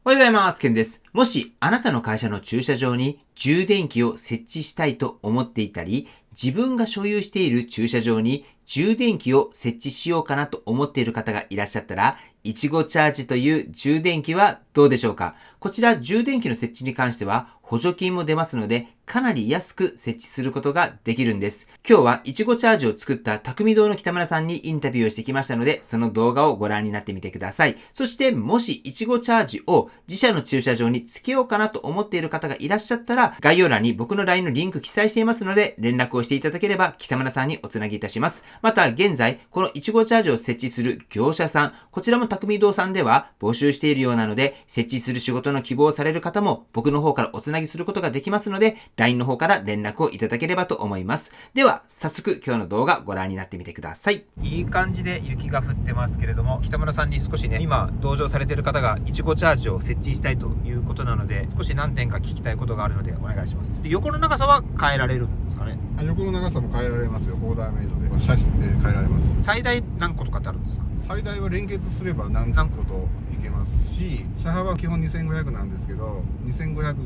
おはようございます。ケンです。もしあなたの会社の駐車場に充電器を設置したいと思っていたり、自分が所有している駐車場に充電器を設置しようかなと思っている方がいらっしゃったら、いちごチャージという充電器はどうでしょうか？こちら充電器の設置に関しては補助金も出ますので、かなり安く設置することができるんです。今日はいちごチャージを作った匠堂の北村さんにインタビューをしてきましたので、その動画をご覧になってみてください。そしてもしいちごチャージを自社の駐車場につけようかなと思っている方がいらっしゃったら、概要欄に僕の LINE のリンク記載していますので、連絡をしていただければ北村さんにおつなぎいたします。また現在、このいちごチャージを設置する業者さん、こちらも匠堂さんでは募集しているようなので、設置する仕事の希望をされる方も僕の方からおつなぎすることができますので、LINE の方から連絡をいただければと思います。では、早速今日の動画ご覧になってみてください。いい感じで雪が降ってますけれども、北村さんに少しね、今同乗されている方がいちごチャージを設置したいということなので、少し何点か聞きたいことがあるのでお願いします。で、横の長さは変えられるんですかね？横の長さも変えられますよ。オーダーメイドで車室で変えられます。最大何個とかってあるんですか？最大は連結すれば何個といけますし、車幅は基本2500なんですけど、2500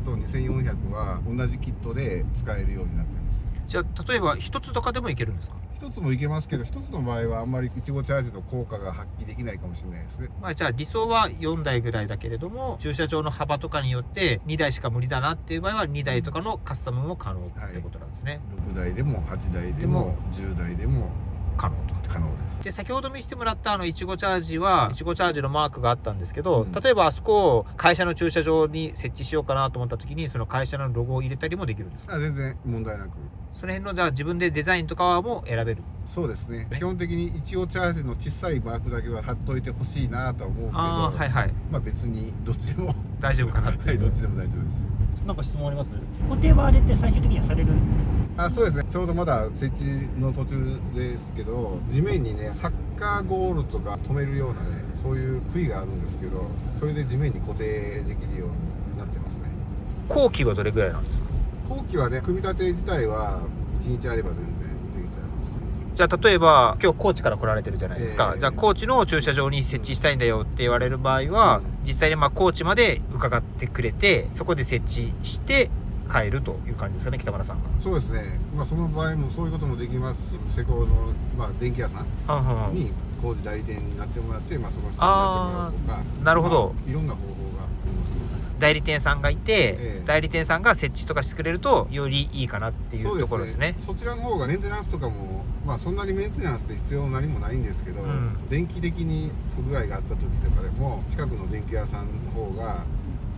と2400は同じキットで使えるようになってます。じゃあ例えば一つとかでもいけるんですか？一つもいけますけど、一つの場合はあんまりいちごチャージの効果が発揮できないかもしれないですね。じゃあ理想は4台ぐらいだけれども、駐車場の幅とかによって2台しか無理だなっていう場合は2台とかのカスタムも可能ってことなんですね。6台でも8台でも10台でも可能です。で、先ほど見せてもらったいちごチャージはいちごチャージのマークがあったんですけど、例えばあそこを会社の駐車場に設置しようかなと思った時にその会社のロゴを入れたりもできるんですか？全然問題なく。その辺のじゃあ自分でデザインとかも選べる？そうですね。基本的にいちごチャージの小さいマークだけは貼っといてほしいなとは思うけど、はいはい、別にどっちでも大丈夫かなってはい、どっちでも大丈夫です。なんか質問あります？固定はあれって最終的にはされる？そうですね。ちょうどまだ設置の途中ですけど、地面にねサッカーゴールとか止めるようなね、そういう杭があるんですけど、それで地面に固定できるようになってますね。工期はどれぐらいなんですか？工期はね、組み立て自体は1日あれば全然できちゃいますね。じゃあ例えば今日高知から来られてるじゃないですか、じゃあ高知の駐車場に設置したいんだよって言われる場合は、実際に高知まで伺ってくれて、そこで設置して帰るという感じですかね、北村さんが。そうですね。その場合もそういうこともできますし、施工の、電気屋さんに工事代理店になってもらって、その人になってもらうとか。なるほど。いろんな方法があります。代理店さんがいて、代理店さんが設置とかしてくれるとよりいいかなっていうところですね。そちらの方がメンテナンスとかもそんなにメンテナンスって必要何もないんですけど、電気的に不具合があった時とかでも近くの電気屋さんの方が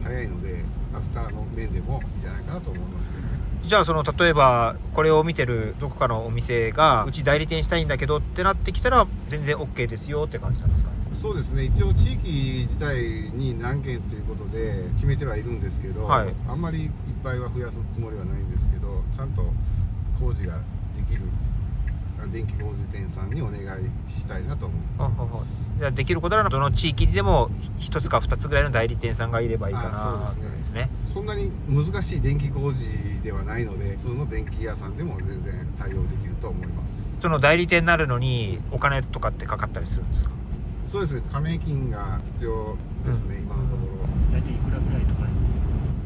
早いので、アフターの面でもいいんじゃないかなと思いますけどね。じゃあ例えばこれを見てるどこかのお店がうち代理店したいんだけどってなってきたら全然 OK ですよって感じなんですか？そうですね。一応地域自体に何件ということで決めてはいるんですけど、あんまりいっぱいは増やすつもりはないんですけど、ちゃんと工事ができる電気工事店さんにお願いしたいなと思います。じゃあできることならどの地域にでも1つか2つぐらいの代理店さんがいればいいかな。そうですね。そんなに難しい電気工事ではないので、普通の電気屋さんでも全然対応できると思います。その代理店になるのにお金とかってかかったりするんですか？そうですね。加盟金が必要ですね、今のところ。大体いくらぐらいとか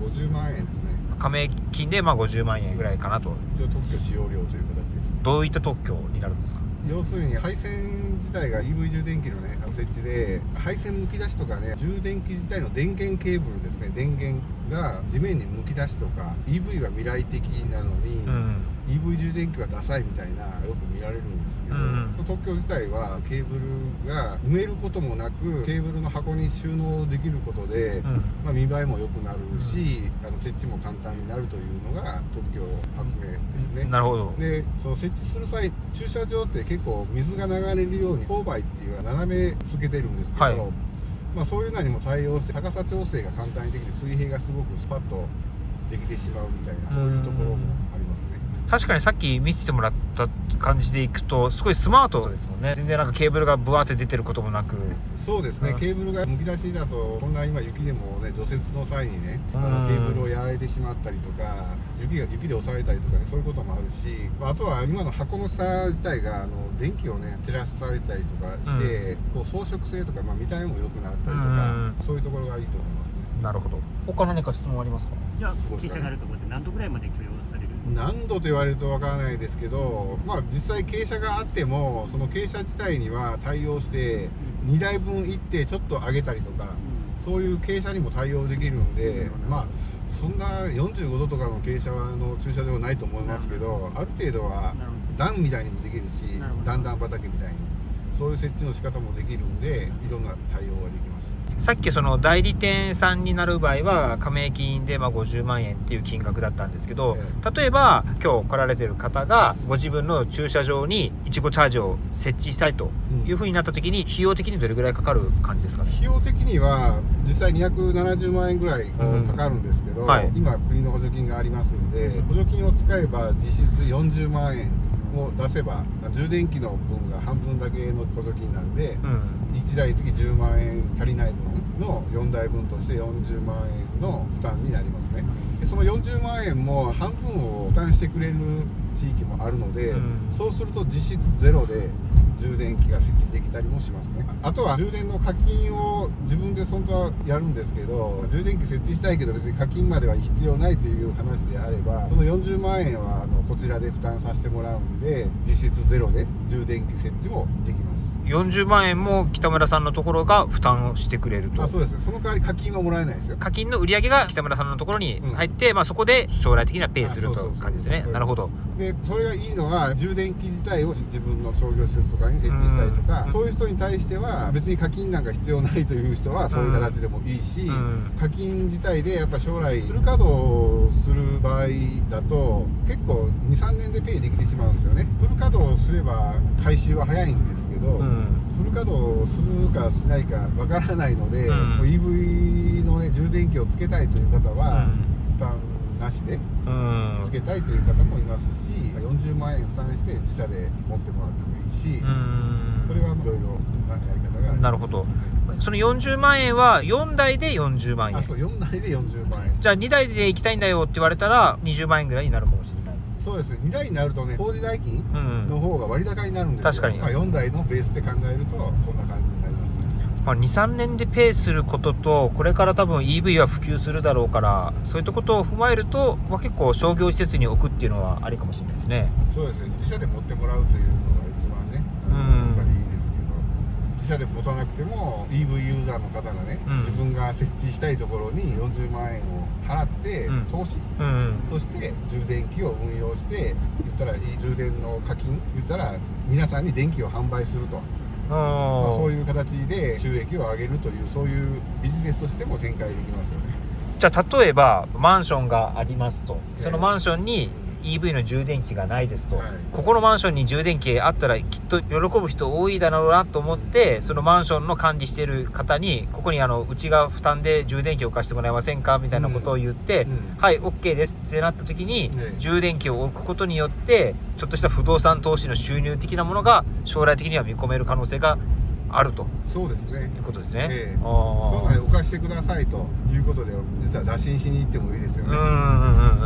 50万円ですね。加盟金で50万円ぐらいかなと。一応特許使用料という形ですね。どういった特許になるんですか？要するに配線自体が EV 充電器のね設置で、配線むき出しとかね、充電器自体の電源ケーブルですね、電源が地面にむき出しとか、 EV は未来的なのに、EV 充電器はダサいみたいなよく見られるんですけど、特許自体はケーブルが埋めることもなくケーブルの箱に収納できることで、見栄えも良くなるし、設置も簡単になるというのが特許発明ですね。なるほど。で、その設置する際、駐車場って結構水が流れるように勾配っていうのは斜めつけてるんですけど、そういうのにも対応して高さ調整が簡単にできて、水平がすごくスパッとできてしまうみたいな、そういうところもありますね。確かにさっき見せてもらった感じでいくとすごいスマートですもんね。全然なんかケーブルがブワーって出てることもなく。そうですね、うんケーブルがむき出しだとこんな今雪でもね除雪の際にねケーブルをやられてしまったりとか雪で押されたりとかねそういうこともあるし、あとは今の箱の下自体が電気をね照らされたりとかして、こう装飾性とか、見た目も良くなったりとか、そういうところがいいと思いますね。なるほど。他何か質問ありますか？じゃあ傾斜があるところで何度ぐらいまで許容される？何度と言われるとわからないですけど、実際傾斜があってもその傾斜自体には対応して2台分行ってちょっと上げたりとか、そういう傾斜にも対応できるんで、そんな45度とかの傾斜の駐車場はないと思いますけど、ある程度は段みたいにもできるし、段々畑みたいにそういう設置の仕方もできるんで、いろんな対応ができます。さっきその代理店さんになる場合は加盟金で50万円っていう金額だったんですけど、例えば今日来られてる方がご自分の駐車場にいちごチャージを設置したいというふうになった時に費用的にどれぐらいかかる感じですかね？費用的には実際270万円ぐらいかかるんですけど、今国の補助金がありますので、補助金を使えば実質40万円を出せば充電器の分が半分だけの補助金なんで、1台につき10万円足りない分の4台分として40万円の負担になりますね。でその40万円も半分を負担してくれる地域もあるので、そうすると実質ゼロで充電器が設置できたりもしますね。あとは充電の課金を自分で本当はやるんですけど、充電器設置したいけど別に課金までは必要ないという話であれば、その40万円はこちらで負担させてもらうんで、実質ゼロで充電器設置もできます。40万円も北村さんのところが負担をしてくれると。そうです。その代わり課金はもらえないですよ。課金の売り上げが北村さんのところに入って、そこで将来的にはペイするという感じですね。なるほど。でそれがいいのは充電器自体を自分の商業施設とかに設置したりとか、そういう人に対しては別に課金なんか必要ないという人はそういう形でもいいし、課金自体でやっぱ将来フル稼働する場合だと結構 2,3 年でペイできてしまうんですよね。フル稼働すれば回収は早いんですけど、フル稼働するかしないかわからないので、EV の、充電器をつけたいという方は負担なしでつけたいという方もいますし、40万円負担して自社で持ってもらってもいいし、それはいろいろなやり方があります。なるほど。その40万円は4台で40万円。そう、4台で40万円。じゃあ2台で行きたいんだよって言われたら20万円ぐらいになるかもしれない。そうですね。2台になるとね、工事代金の方が割高になるんですよ。確かに。4台のベースで考えるとそんな感じになりますね。2、3年でペイすることと、これから多分 EV は普及するだろうから、そういったことを踏まえると、結構商業施設に置くっていうのはありかもしれないですね。そうですね。自社で持ってもらうというのが一番ね、やっぱりいいですけど、自社で持たなくても EV ユーザーの方がね、自分が設置したいところに40万円を払って、投資として充電器を運用して、言ったら充電の課金、言ったら皆さんに電気を販売すると。そういう形で収益を上げるという、そういうビジネスとしても展開できますよね。じゃあ例えばマンションがありますと、そのマンションに EV の充電器がないですと、ここのマンションに充電器あったらきっと喜ぶ人多いだろうなと思って、そのマンションの管理している方にここにうちが負担で充電器を貸してもらえませんかみたいなことを言って、はい OK ですってなった時に、充電器を置くことによってちょっとした不動産投資の収入的なものが将来的には見込める可能性があると。そうですね。いうことですね。そうなんでお貸してくださいということで、実は打診しに行ってもいいですよね。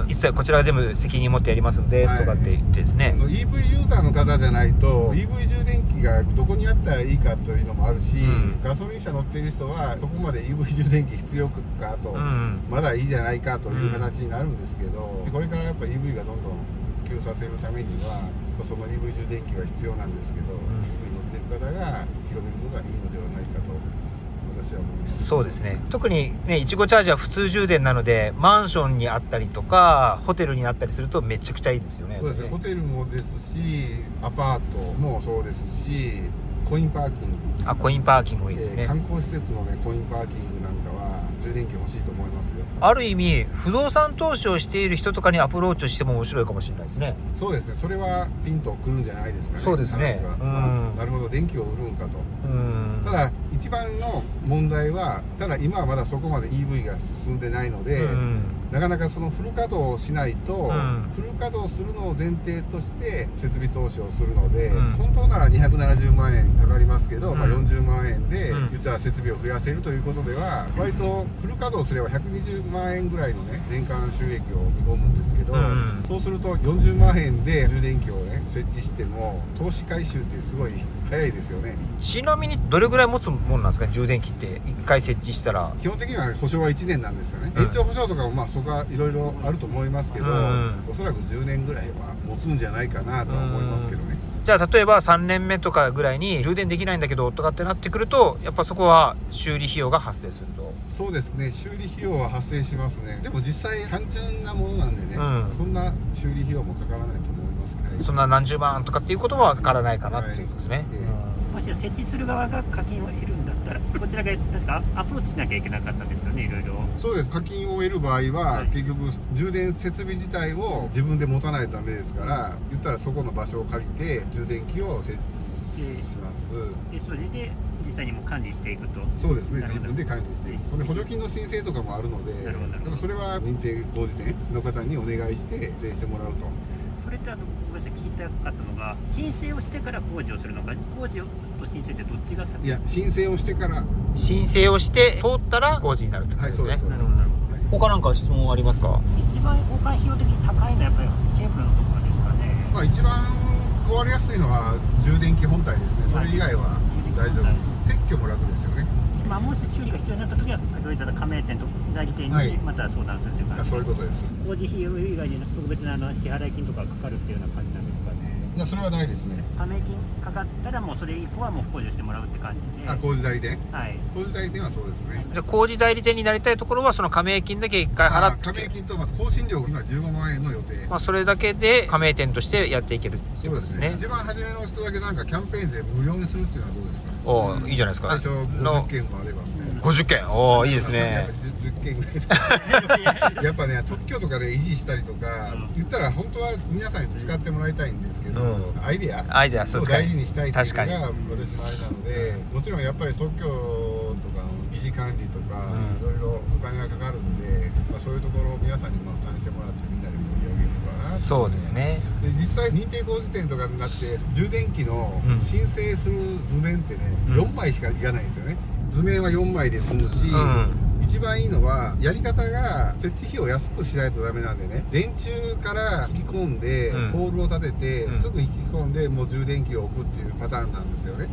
一切こちらが全部責任持ってやりますので、とかって言ってですね。EV ユーザーの方じゃないと EV 充電器がどこにあったらいいかというのもあるし、ガソリン車乗っている人はそこまで EV 充電器必要かと、まだいいじゃないかという話になるんですけど、これからやっぱ EV がどんどん普及させるためにはその EV 充電器は必要なんですけど、EV 乗っている方が広めるのがいいのではないかと私は思います。そうですね。特にね、いちごチャージは普通充電なので、マンションにあったりとかホテルにあったりするとめちゃくちゃいいですよね。そうですね。ホテルもですし、アパートもそうですし、コインパーキング。コインパーキングもいいですね。観光施設のね、コインパーキングなんかは充電器欲しいと思いますよ。ある意味不動産投資をしている人とかにアプローチをしても面白いかもしれないですね。そうですね。それはピンとくるんじゃないですかね。そうですね。なるほど、電気を売るんかと。ただ一番の問題は、ただ今はまだそこまで EV が進んでないので、なかなかそのフル稼働しないと、フル稼働するのを前提として設備投資をするので、本当なら270万円かかりますけど、40万円で言ったら設備を増やせるということでは、割とフル稼働すれば120万円ぐらいのね年間収益を見込むんですけど、そうすると40万円で充電器をね設置しても投資回収ってすごい早いですよね。ちなみにどれぐらい持つもんなんですか、充電器って1回設置したら。基本的には保証は1年なんですよね。延長保証とかもそこはいろいろあると思いますけど、おそらく10年ぐらいは持つんじゃないかなとは思いますけどね。じゃあ例えば3年目とかぐらいに充電できないんだけどとかってなってくると、やっぱそこは修理費用が発生すると。そうですね、修理費用は発生しますね。でも実際単純なものなんでね、そんな修理費用もかからないと思いますね。そんな何十万とかっていうことはかからないかなっていうことですね。もし設置する側が課金を得るんだったら、こちらが確かアプローチしなきゃいけなかったんですよね、いろいろ。そうです、課金を得る場合は、結局充電設備自体を自分で持たないとダメですから、言ったらそこの場所を借りて充電器を設置します。でそれで実際にも管理していくと。そうですね、自分で管理していく。これ補助金の申請とかもあるので、だからそれは認定工事店の方にお願いして申請してもらうと。それってあとごめんなさい、聞きたかったのが、申請をしてから工事をするのか、工事と申請ってどっちが先？いや、申請をしてから申請をして通ったら工事になるってことですね。はい、そうです。他なんか質問ありますか？一番交換費用的に高いのはやっぱりケーブルのところですかね。一番壊れやすいのは充電器本体ですね。それ以外は大丈夫です。撤去も楽ですよね。もし修理が必要になった時は、先ほど言った加盟店と代理店にまた相談するというか、そういうことです。工事費用以外に特別な支払い金とかかかるっていうような感じなんですかね。いや、それはないですね。加盟金かかったらもうそれ以降はもう工事してもらうって感じで。工事代理店？はい。工事代理店はそうですね。じゃあ工事代理店になりたいところはその加盟金だけ1回払って、加盟金と更新料が今15万円の予定。それだけで加盟店としてやっていけるってことですね。一番初めの人だけなんかキャンペーンで無料にするっていうのはどうですか？おー、いいじゃないですか。最初50件もあればみたいな。50件、おー、いいですね。10件ぐらいやっぱね、特許とかで維持したりとか、言ったら本当は皆さんに使ってもらいたいんですけど、アイデアを大事にしたいっていうのが私のあれなので、もちろんやっぱり特許とかの維持管理とかいろいろお金がかかるんで、そういうところを皆さんに負担してもらってみんなで盛り上げるかな。そうですね。で実際認定工事店とかになって充電器の申請する図面ってね、4枚しかいかないんですよね。図面は4枚で済むし、一番いいのはやり方が設置費を安くしないとダメなんでね、電柱から引き込んで、ポールを立てて、すぐ引き込んでもう充電器を置くっていうパターンなんですよね。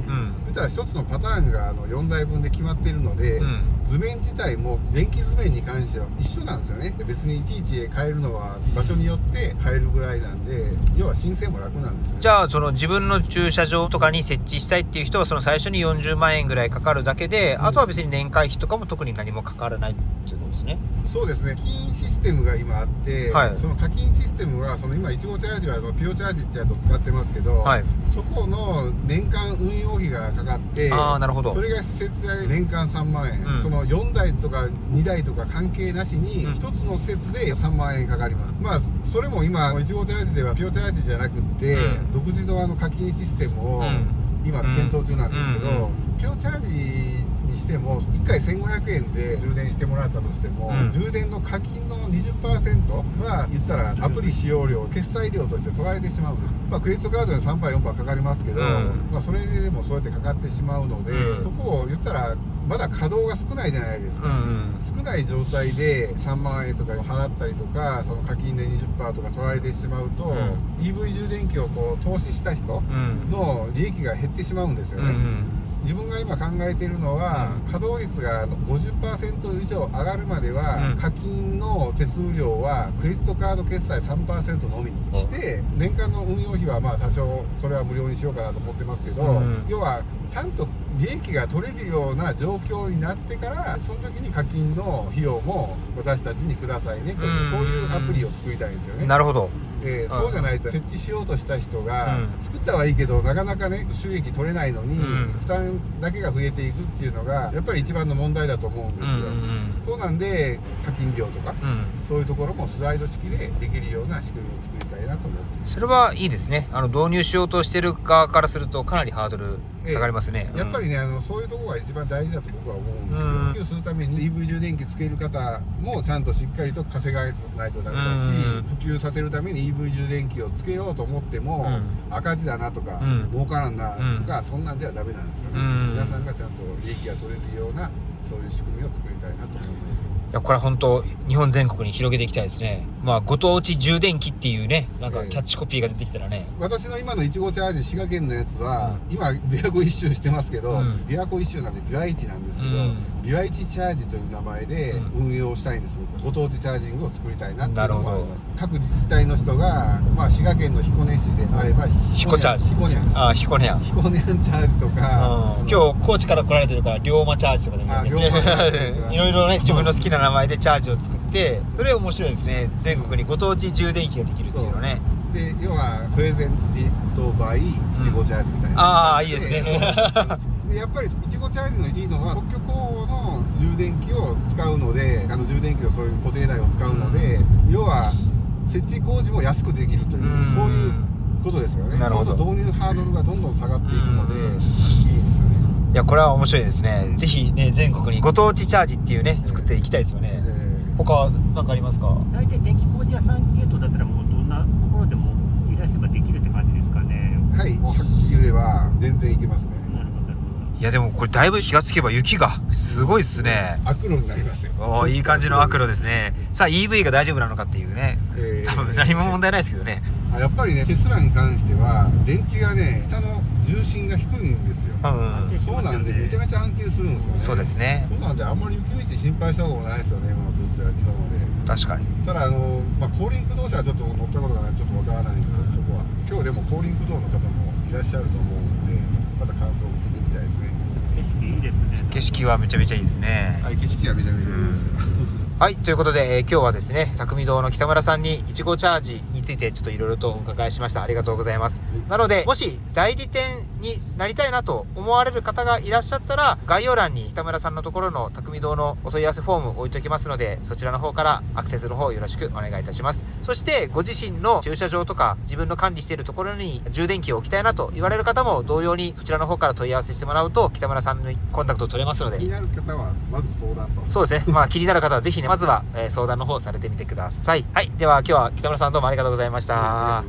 言ったら一つのパターンが4台分で決まっているので、図面自体も電気図面に関しては一緒なんですよね。別にいちいち変えるのは場所によって変えるぐらいなんで、要は申請も楽なんですよね。じゃあその自分の駐車場とかに設置したいっていう人はその最初に40万円ぐらいかかるだけで、あとは別に年会費とかも特に何もかからないっていうことですね。そうですね、課金システムが今あって、その課金システムはその今いちごチャージはそのピオチャージってやつを使ってますけど、そこの年間運用費がかかって、なるほど。それが施設代年間3万円、その4台とか2台とか関係なしに1つの施設で3万円かかります。それも今いちごチャージではピオチャージじゃなくて、独自の課金システムを今検討中なんですけど、ピオチャージにしても1回1500円で充電してもらったとしても、充電の課金の 20% は言ったらアプリ使用料決済料として取られてしまうんです。クレジットカードに 3%、4% かかりますけど、それでもそうやってかかってしまうので、そこを言ったらまだ稼働が少ないじゃないですか。少ない状態で3万円とか払ったりとか、その課金で 20% とか取られてしまうと、EV 充電器を投資した人の利益が減ってしまうんですよね。自分が今考えているのは、稼働率が 50% 以上上がるまでは、課金の手数料はクレジットカード決済 3% のみにして、年間の運用費は多少それは無料にしようかなと思ってますけど、要はちゃんと利益が取れるような状況になってから、その時に課金の費用も私たちにくださいねという、そういうアプリを作りたいんですよね。なるほど。そうじゃないと設置しようとした人が、作ったはいいけどなかなかね収益取れないのに、負担だけが増えていくっていうのがやっぱり一番の問題だと思うんですよ。そうなんで課金料とか、うんそういうところもスライド式でできるような仕組みを作りたいなと思っています。それはいいですね。導入しようとしてる側からするとかなりハードル下がりますね。やっぱりね、そういうところが一番大事だと僕は思うんですよ。普及するために EV 充電器つける方もちゃんとしっかりと稼がないとダメだし、普及させるために EV 充電器をつけようと思っても、赤字だなとか、儲からんなとか、そんなんではダメなんですよね。皆さんがちゃんと利益が取れるようなそういう仕組みを作りたいなと思います。いや、これは本当日本全国に広げていきたいですね。まあご当地充電器っていうね、なんかキャッチコピーが出てきたらね。私の今のいちごチャージ滋賀県のやつは、今琵琶湖一周してますけど、琵琶湖一周なんで琵琶市なんですけど、琵琶市チャージという名前で運用したいんです。僕ご当地チャージングを作りたいなっていうのもあります。各自治体の人が、まあ、滋賀県の彦根市であれば彦チャージ、彦根ああ彦根や彦根チャージとか、今日高知から来られてるから龍馬チャージとかでもいいですね。いろいろね、自分の好きな名前でチャージを作って、それ面白いですね。全国にご当地充電器ができるっていうのね。で、要はプレゼンティッドバイいちごチャージみたいな、ああ、いいですね。でやっぱりいちごチャージのいいのは特許公法の充電器を使うので、充電器のそういう固定台を使うので、要は設置工事も安くできるという、そういうことですよね。なるほど。そうすると導入ハードルがどんどん下がっていくので、いいですよね。いや、これは面白いですね。ぜひね、全国にご当地チャージっていうね、作っていきたいですよね。他何かありますか？大体電気工事屋さん系統だったらもうどんなところでもいらっしゃればできるって感じですかね。はい、もうはっきり言えば全然いけますね。なるほどなるほど。いや、でもこれだいぶ気がつけば雪がすごいっすね。悪路になりますよ。おー、いい感じの悪路ですね。さあ EV が大丈夫なのかっていうね、多分何も問題ないですけどね。やっぱりね、テスラに関しては電池がね、下の重心が低いんですよ。そうなんでめちゃめちゃ安定するんですよね。そうですね。そうなんであんまり雪道心配したことないですよね、今ずっと今まで。確かに。ただまあ、後輪駆動車はちょっと乗ったことがないちょっとわからないんですけど、そこは今日でも後輪駆動の方もいらっしゃると思うので、また感想を聞いてみたいですね。景色いいですね。景色はめちゃめちゃいいですね。はい、景色はめちゃめちゃいいですよ。はい、ということで、今日はですね、匠堂の北村さんにいちごチャージについてちょっといろいろとお伺いしました。ありがとうございます。なので、もし代理店になりたいなと思われる方がいらっしゃったら、概要欄に北村さんのところの匠堂のお問い合わせフォームを置いておきますので、そちらの方からアクセスの方よろしくお願いいたします。そして、ご自身の駐車場とか自分の管理しているところに充電器を置きたいなと言われる方も同様にそちらの方から問い合わせしてもらうと、北村さんのコンタクトを取れますので。気になる方はまず相談と。そうですね。まあ気になる方はぜひね、まずは、相談の方されてみてください。はい。では今日は北村さんどうもありがとうございました。